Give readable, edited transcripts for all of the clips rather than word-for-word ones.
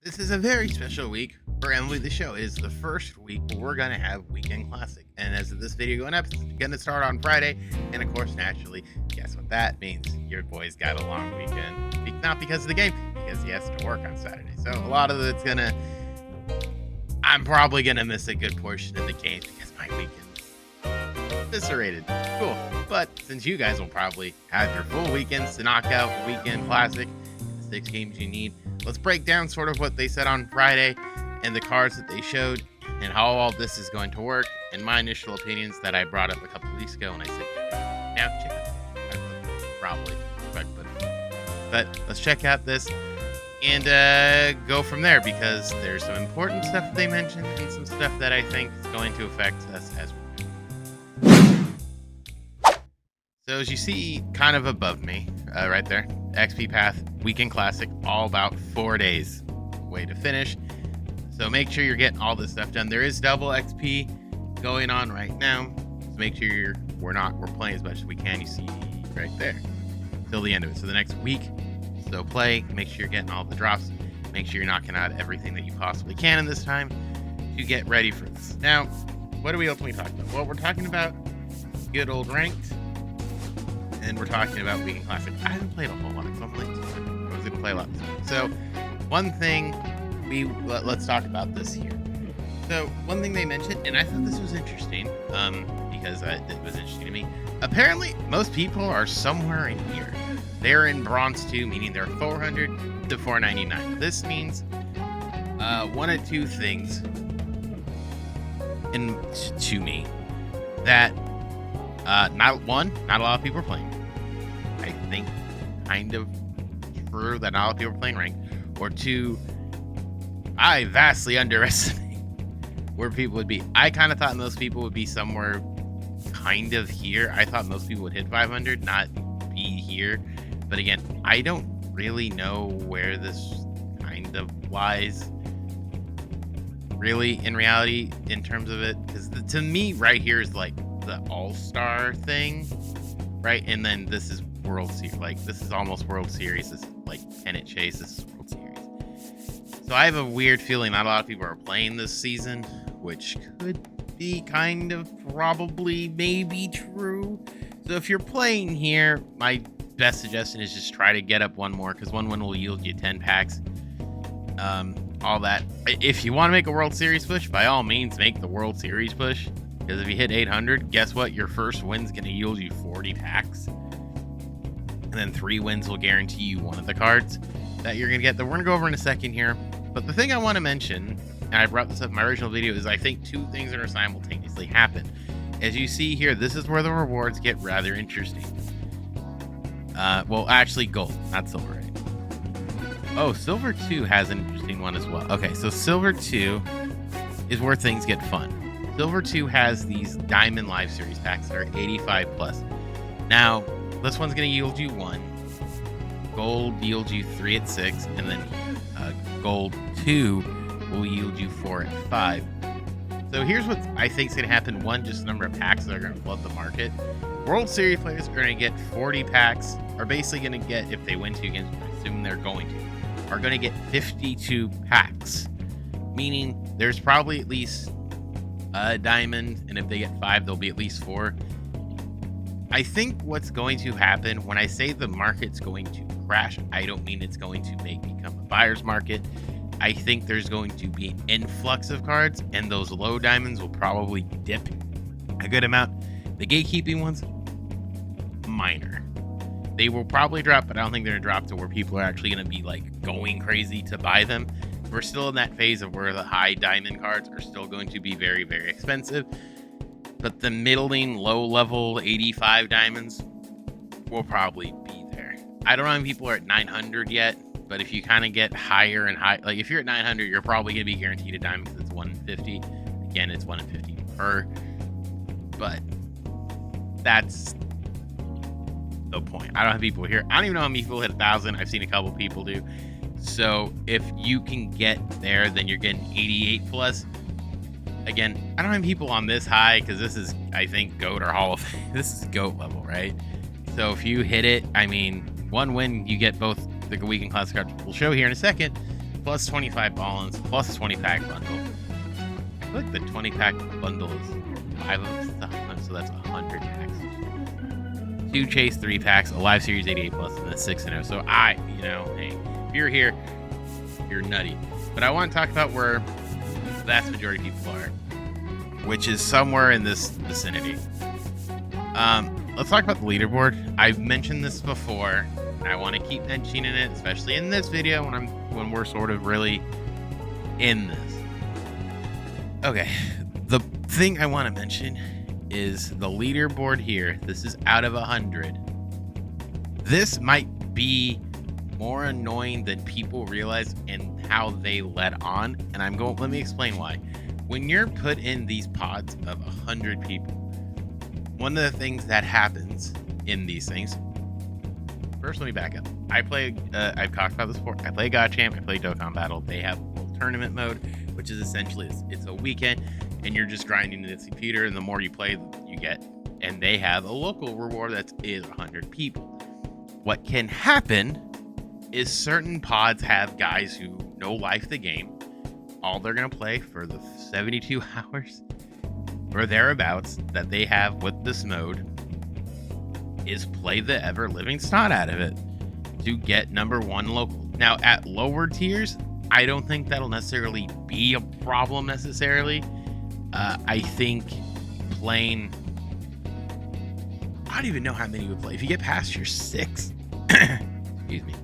This is a very special week for MLB The Show. It is the first week where we're going to have Weekend Classic. And as of this video going up, it's going to start on Friday. And of course, naturally, guess what that means? Your boy's got a long weekend. Not because of the game, because he has to work on Saturday. So a lot of it's I'm probably going to miss a good portion of the game because my weekend's eviscerated. Cool. But since you guys will probably have your full weekends to knock out Weekend Classic, the 6 games you need, let's break down sort of what they said on Friday and the cards that they showed and how all this is going to work and my initial opinions that I brought up a couple weeks ago. And I said, now check out probably quick, but let's check out this and go from there, because there's some important stuff that they mentioned and some stuff that I think is going to affect us as well. So as you see kind of above me, right there, XP Path Weekend Classic, all about 4 days way to finish. So make sure you're getting all this stuff done. There is double XP going on right now, so make sure we're playing as much as we can. You see right there till the end of it. So the next week, so play, make sure you're getting all the drops, make sure you're knocking out everything that you possibly can in this time to get ready for this. Now, what are we ultimately talking about? Well, we're talking about good old ranked, and we're talking about Weekend Classic. I haven't played a whole lot, so I'm late. I was gonna play a lot. So one thing let's talk about this here. So one thing they mentioned, and I thought this was interesting, because it was interesting to me. Apparently, most people are somewhere in here. They're in Bronze 2, meaning they're 400 to 499. This means one of two things to me. That not a lot of people are playing. I think kind of true that not a lot of people are playing ranked. Or two, I vastly underestimate where people would be. I kind of thought most people would be somewhere kind of here. I thought most people would hit 500, not be here. But again, I don't really know where this kind of lies really in reality in terms of it. Because to me, right here is like the all-star thing, right? And then this is World Series. Like, this is almost World Series. This is like pennant chase. This is World Series. So I have a weird feeling not a lot of people are playing this season, which could be kind of probably maybe true. So if you're playing here, my best suggestion is just try to get up one more, because one win will yield you 10 packs. All that. If you want to make a World Series push, by all means make the World Series push, because if you hit 800, guess what? Your first win's going to yield you 40 packs. And then 3 wins will guarantee you one of the cards that you're going to get, that we're going to go over in a second here. But the thing I want to mention, and I brought this up in my original video, is I think 2 things are going to simultaneously happen. As you see here, this is where the rewards get rather interesting. Well, actually gold, not silver. Right? Oh, silver 2 has an interesting one as well. Okay, so silver 2 is where things get fun. Silver 2 has these Diamond Live Series packs that are 85 plus. Now, this one's going to yield you 1. Gold yields you 3 at 6. And then gold 2 will yield you 4 at 5. So here's what I think is going to happen. One, just the number of packs that are going to flood the market. World Series players are going to get 40 packs. Are basically going to get, if they win 2 games, I assume they're going to, are going to get 52 packs. Meaning there's probably at least a diamond, and if they get 5, there'll be at least 4. I think what's going to happen, when I say the market's going to crash, I don't mean it's going to become a buyer's market. I think there's going to be an influx of cards, and those low diamonds will probably dip a good amount. The gatekeeping ones, minor. They will probably drop, but I don't think they're going to drop to where people are actually going to be like going crazy to buy them. We're still in that phase of where the high diamond cards are still going to be very, very expensive. But the middling, low-level 85 diamonds will probably be there. I don't know if people are at 900 yet, but if you kind of get higher and high, like if you're at 900, you're probably going to be guaranteed a diamond because it's 150. Again, it's 150 per. But that's the point. I don't have people here. I don't even know how many people hit 1,000. I've seen a couple people do. So if you can get there, then you're getting 88 plus. Again, I don't have people on this high because this is, I think, GOAT or Hall of Fame. This is GOAT level, right? So if you hit it, I mean, one win, you get both the Weekend Classic cards we'll show here in a second, plus 25 ballons, plus a 20-pack bundle. I feel like the 20-pack bundle is 5 of stuff, so that's 100 packs. 2 chase 3 packs, a live series 88 plus, and a 6-0. So hey, if you're here, you're nutty. But I want to talk about where the vast majority of people are, which is somewhere in this vicinity. Let's talk about the leaderboard. I've mentioned this before, and I want to keep mentioning it, especially in this video when we're sort of really in this. Okay, the thing I want to mention is the leaderboard here. This is out of 100. This might be more annoying than people realize and how they let on, and let me explain why. When you're put in these pods of 100 people, one of the things that happens in these things, first let me back up. I've talked about this before. I play GodChamp, I play Dokkan Battle. They have a tournament mode, which is essentially it's a weekend and you're just grinding to the computer, and the more you play, you get. And they have a local reward that is 100 people. What can happen is certain pods have guys who know life the game. All they're going to play for the 72 hours or thereabouts that they have with this mode is play the ever-living snot out of it to get #1 local. Now, at lower tiers, I don't think that'll necessarily be a problem necessarily. I think playing... I don't even know how many you would play. If you get past your 6... Excuse me.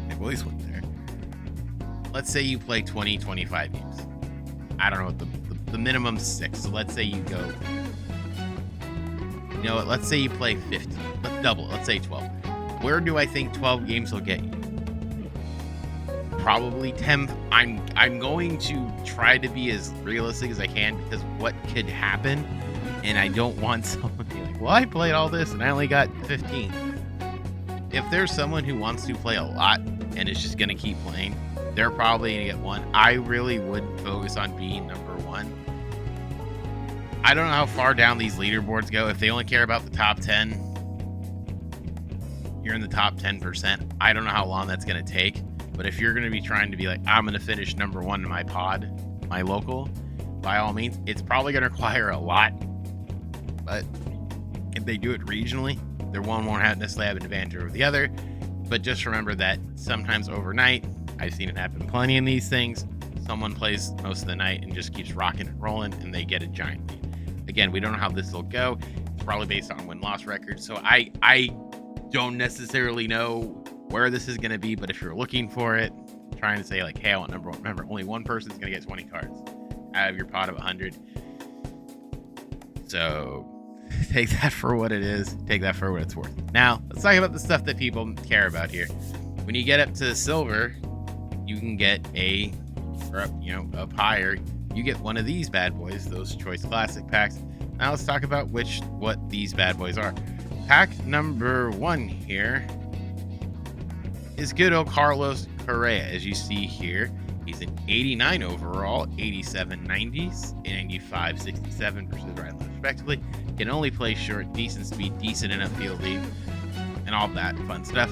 My voice went there. Let's say you play 20, 25 games. I don't know what the minimum 6. So let's say you go... You know what? Let's say you play 50. Let's double it. Let's say 12. Where do I think 12 games will get you? Probably 10. I'm going to try to be as realistic as I can, because what could happen, and I don't want someone to be like, well, I played all this and I only got 15. If there's someone who wants to play a lot and is just going to keep playing, they're probably going to get 1. I really would focus on being #1. I don't know how far down these leaderboards go. If they only care about the top 10, you're in the top 10%. I don't know how long that's going to take. But if you're going to be trying to be like, I'm going to finish #1 in my pod, my local, by all means, it's probably going to require a lot. But if they do it regionally, their one won't necessarily have an advantage over the other. But just remember that sometimes overnight, I've seen it happen plenty in these things. Someone plays most of the night and just keeps rocking and rolling, and they get a giant lead. Again, we don't know how this will go. It's probably based on win-loss records. So I don't necessarily know where this is going to be, but if you're looking for it, trying to say like, hey, I want #1. Remember, only one person's going to get 20 cards out of your pot of 100. So take that for what it is. Take that for what it's worth. Now, let's talk about the stuff that people care about here. When you get up to silver, you can get up higher, you get one of these bad boys, those Choice Classic packs. Now let's talk about what these bad boys are. Pack #1 here is good old Carlos Correa. As you see here, he's an 89 overall, 87 90s, 95 67 versus right and left respectively. Can only play short, decent speed, decent enough fielding, and all that fun stuff.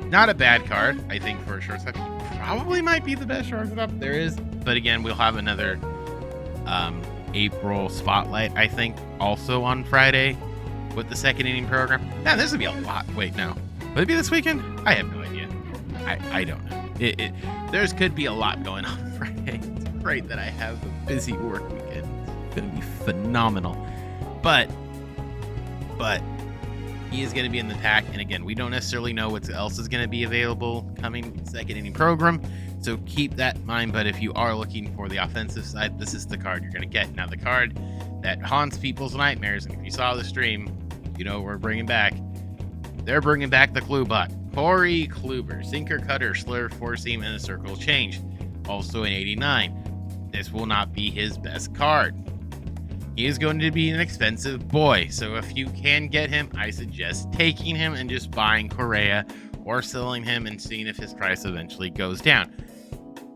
Not a bad card, I think, for a shortstop. He probably might be the best shortstop there is. But again, we'll have another April spotlight, I think, also on Friday with the second inning program. Now, this would be a lot. Wait, no. Would it be this weekend? I have no idea. I don't know. There's could be a lot going on Friday. It's great that I have a busy work weekend. It's going to be phenomenal. But he is going to be in the pack. And again, we don't necessarily know what else is going to be available coming second inning program. So keep that in mind. But if you are looking for the offensive side, this is the card you're going to get. Now, the card that haunts people's nightmares, and if you saw the stream, you know we're bringing back. They're bringing back the Klubot. Corey Kluber, sinker, cutter, slur, four seam, and a circle change. Also an 89. This will not be his best card. He is going to be an expensive boy. So if you can get him, I suggest taking him and just buying Correa or selling him and seeing if his price eventually goes down.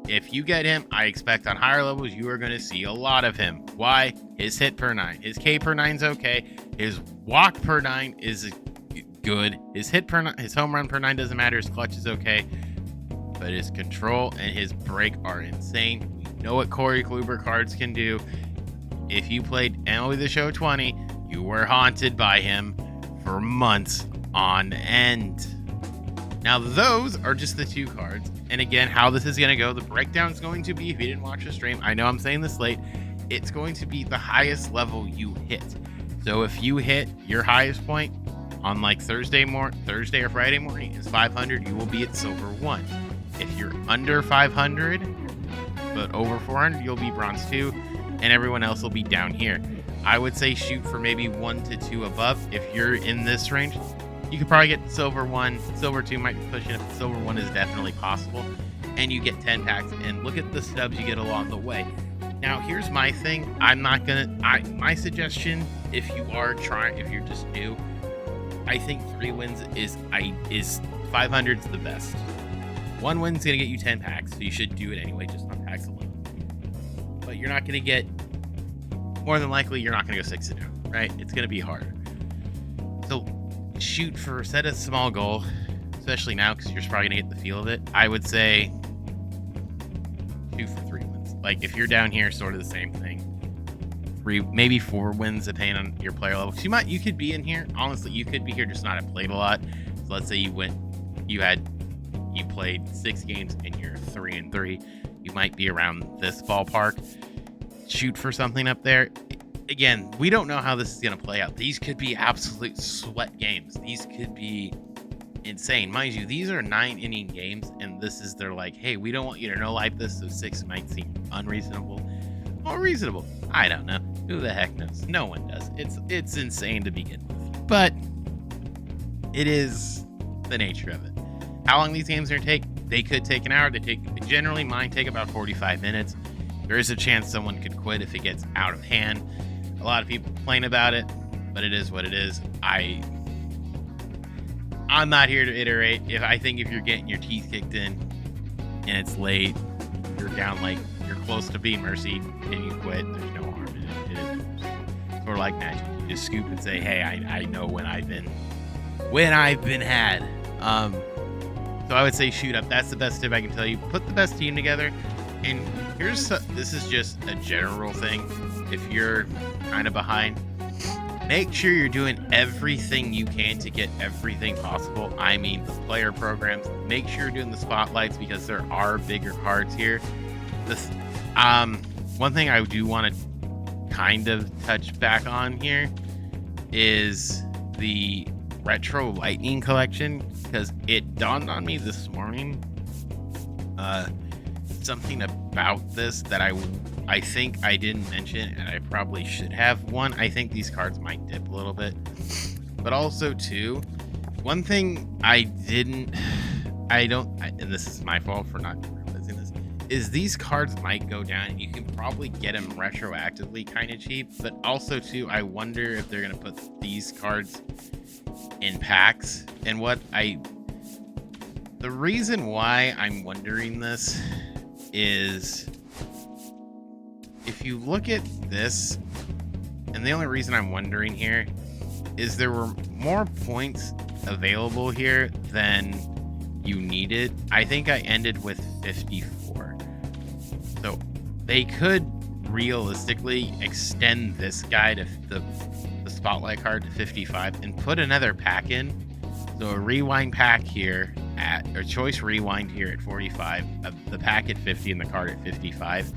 If you get him, I expect on higher levels, you are going to see a lot of him. Why? His hit per 9. His K per 9 is okay. His walk per 9 is good. His hit per 9, his home run per 9 doesn't matter. His clutch is okay. but his control and his break are insane. We know what Corey Kluber cards can do. If you played MLB The Show 20, you were haunted by him for months on end. Now, those are just the 2 cards. And again, how this is going to go, the breakdown is going to be, if you didn't watch the stream, I know I'm saying this late, it's going to be the highest level you hit. So if you hit your highest point on like Thursday or Friday morning is 500, you will be at silver 1. If you're under 500, but over 400, you'll be bronze 2, and everyone else will be down here. I would say shoot for maybe 1 to 2 above. If you're in this range, you could probably get silver 1. Silver 2 might be pushing it. Silver 1 is definitely possible. And you get 10 packs. And look at the stubs you get along the way. Now, here's my thing. My suggestion, if you're just new, I think 3 wins is 500's the best. 1 win's going to get you 10 packs. So you should do it anyway, just on packs alone. But you're not going to get, more than likely, you're not going to go 6-0, right? It's going to be harder. So set a small goal, especially now because you're probably gonna get the feel of it. I would say shoot for 3 wins. Like if you're down here, sort of the same thing. 3, maybe 4 wins depending on your player level. You could be in here. Honestly, you could be here, just not have played a lot. So let's say you played 6 games and you're 3-3. You might be around this ballpark. Shoot for something up there. Again, we don't know how this is going to play out. These could be absolute sweat games. These could be insane. Mind you, these are 9-inning games, and they're like, hey, we don't want you to know like this, so 6 might seem unreasonable. Or reasonable. I don't know. Who the heck knows? No one does. It's insane to begin with. But it is the nature of it. How long these games are going to take? They could take an hour. Generally, mine take about 45 minutes. There is a chance someone could quit if it gets out of hand. A lot of people complain about it, but it is what it is. I'm not here to iterate. If you're getting your teeth kicked in and it's late, you're down, like you're close to being mercy, and you quit, there's no harm in it. It is sort of like magic. You just scoop and say, hey, I know when I've been had. So I would say shoot up. That's the best tip I can tell you. Put the best team together. And this is just a general thing. If you're kind of behind, make sure you're doing everything you can to get everything possible. I mean, the player programs. Make sure you're doing the spotlights because there are bigger cards here. One thing I do want to kind of touch back on here is the retro lightning collection, because it dawned on me this morning something about this that I think I didn't mention, and I probably should have. One, I think these cards might dip a little bit, but also two, one thing and this is my fault for not realizing this, is these cards might go down. You can probably get them retroactively kind of cheap, but also too, I wonder if they're gonna put these cards in packs. And the reason why I'm wondering this is, if you look at this, and the only reason I'm wondering here is there were more points available here than you needed. I think I ended with 54. So they could realistically extend this guy to the spotlight card to 55 and put another pack in. So a rewind pack here a choice rewind here at 45, the pack at 50 and the card at 55.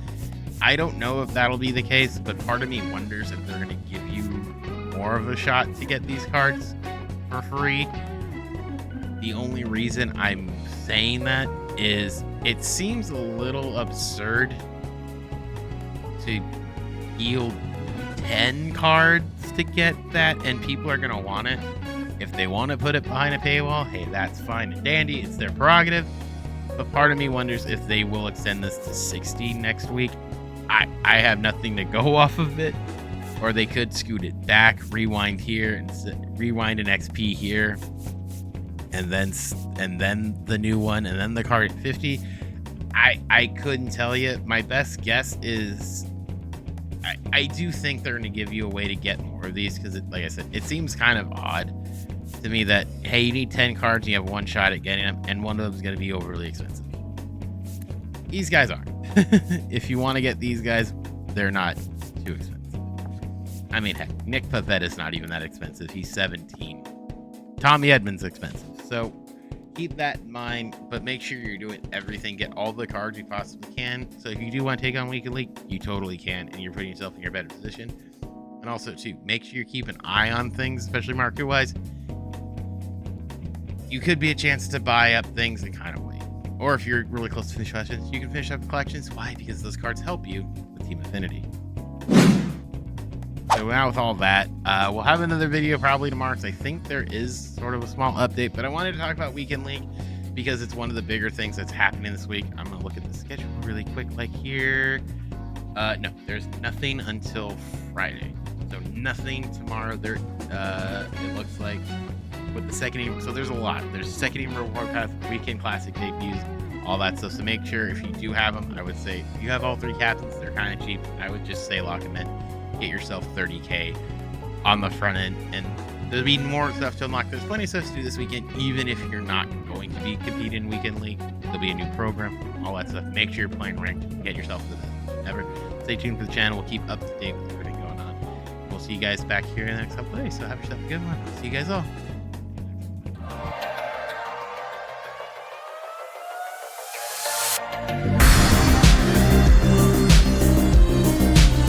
I don't know if that'll be the case, but part of me wonders if they're going to give you more of a shot to get these cards for free. The only reason I'm saying that is it seems a little absurd to yield 10 cards to get that, and people are going to want it. If they want to put it behind a paywall, hey, that's fine and dandy. It's their prerogative. But part of me wonders if they will extend this to 60 next week. I have nothing to go off of it. Or they could scoot it back, rewind here, and rewind an XP here, and then the new one, and then the card at 50. I couldn't tell you. My best guess is I do think they're going to give you a way to get more of these, because, like I said, it seems kind of odd to me that, hey, you need 10 cards and you have one shot at getting them, and one of them is going to be overly expensive. These guys are. If you want to get these guys, they're not too expensive. I mean, heck, Nick Pavetta is not even that expensive. He's 17. Tommy Edmonds expensive. So keep that in mind, but make sure you're doing everything. Get all the cards you possibly can. So if you do want to take on Weekend League, you totally can, and you're putting yourself in your better position. And also, too, make sure you keep an eye on things, especially market-wise. You could be a chance to buy up things and kind of wait. Or if you're really close to finish collections, you can finish up collections. Why? Because those cards help you with Team Affinity. So now with all that, we'll have another video probably tomorrow, because I think there is sort of a small update, but I wanted to talk about Weekend League because it's one of the bigger things that's happening this week. I'm going to look at the schedule really quick, like here. No, there's nothing until Friday. So nothing tomorrow. There, it looks like with the second team. So there's a lot. There's second team reward path, weekend classic debuts, all that stuff. So make sure if you do have them, I would say if you have all three captains, they're kind of cheap. I would just say lock them in. Get yourself 30K on the front end, and there'll be more stuff to unlock. There's plenty of stuff to do this weekend, even if you're not going to be competing in Weekend League. There'll be a new program, all that stuff. Make sure you're playing ranked. Get yourself to the ever. Stay tuned for the channel. We'll keep up to date with everything going on. We'll see you guys back here in the next couple days. So have yourself a good one. See you guys all.